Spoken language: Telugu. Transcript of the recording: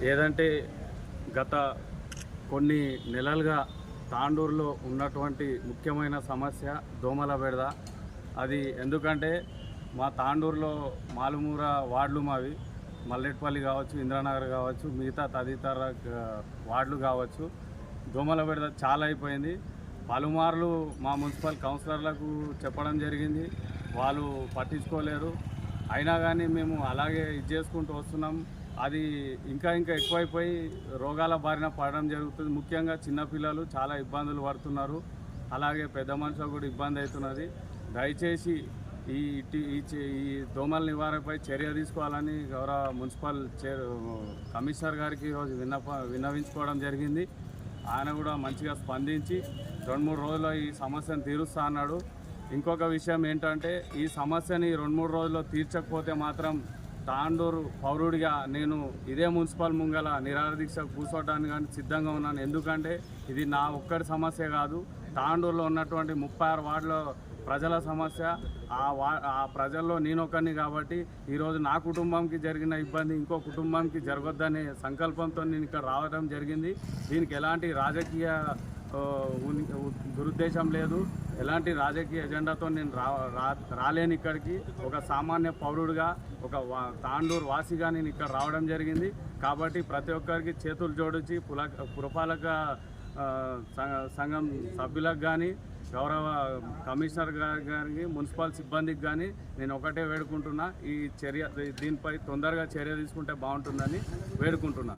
ఏదంటే గత కొన్ని నెలలుగా తాండూరులో ఉన్నటువంటి ముఖ్యమైన సమస్య దోమల బెడద. అది ఎందుకంటే మా తాండూరులో మాలుమూర వార్డులు మావి, మల్లెట్పల్లి కావచ్చు, ఇంద్రానగర్ కావచ్చు, మిగతా తదితర వార్డులు కావచ్చు, దోమల బెడద చాలా అయిపోయింది. పలుమార్లు మా మున్సిపల్ కౌన్సిలర్లకు చెప్పడం జరిగింది, వాళ్ళు పట్టించుకోలేరు. అయినా కానీ మేము అలాగే ఇది చేసుకుంటూ వస్తున్నాం. అది ఇంకా ఎక్కువైపోయి రోగాల బారిన పడడం జరుగుతుంది. ముఖ్యంగా చిన్నపిల్లలు చాలా ఇబ్బందులు పడుతున్నారు, అలాగే పెద్ద మనుషులకు కూడా ఇబ్బంది అవుతున్నది. దయచేసి ఈ ఈ దోమల నివారణపై చర్య తీసుకోవాలని గౌరవ మున్సిపల్ కమిషనర్ గారికి ఈరోజు విన్నవించుకోవడం జరిగింది. ఆయన కూడా మంచిగా స్పందించి 2-3 రోజుల్లో ఈ సమస్యను తీరుస్తా అన్నాడు. ఇంకొక విషయం ఏంటంటే, ఈ సమస్యని 2-3 రోజుల్లో తీర్చకపోతే మాత్రం తాండూరు పౌరుడిగా నేను ఇదే మున్సిపల్ ముంగల నిరాహారదీక్ష కూర్చోవడానికి కానీ సిద్ధంగా ఉన్నాను. ఎందుకంటే ఇది నా ఒక్కడి సమస్య కాదు, తాండూరులో ఉన్నటువంటి 36 వార్డుల ప్రజల సమస్య. ఆ ప్రజల్లో నేనొకరిని కాబట్టి ఈరోజు నా కుటుంబంకి జరిగిన ఇబ్బంది ఇంకో కుటుంబానికి జరగొద్దనే సంకల్పంతో నేను ఇక్కడ రావడం జరిగింది. దీనికి ఎలాంటి రాజకీయ దురుద్దేశం లేదు, ఎలాంటి రాజకీయ ఎజెండాతో నేను రాలేను ఇక్కడికి. ఒక సామాన్య పౌరుడిగా, ఒక తాండూరు వాసిగా నేను ఇక్కడ రావడం జరిగింది. కాబట్టి ప్రతి ఒక్కరికి చేతులు జోడించి పురపాలక సంఘం సభ్యులకు కానీ, గౌరవ కమిషనర్ గారికి, మున్సిపల్ సిబ్బందికి కానీ నేను ఒకటే వేడుకుంటున్నా, దీనిపై తొందరగా చర్య తీసుకుంటే బాగుంటుందని వేడుకుంటున్నా.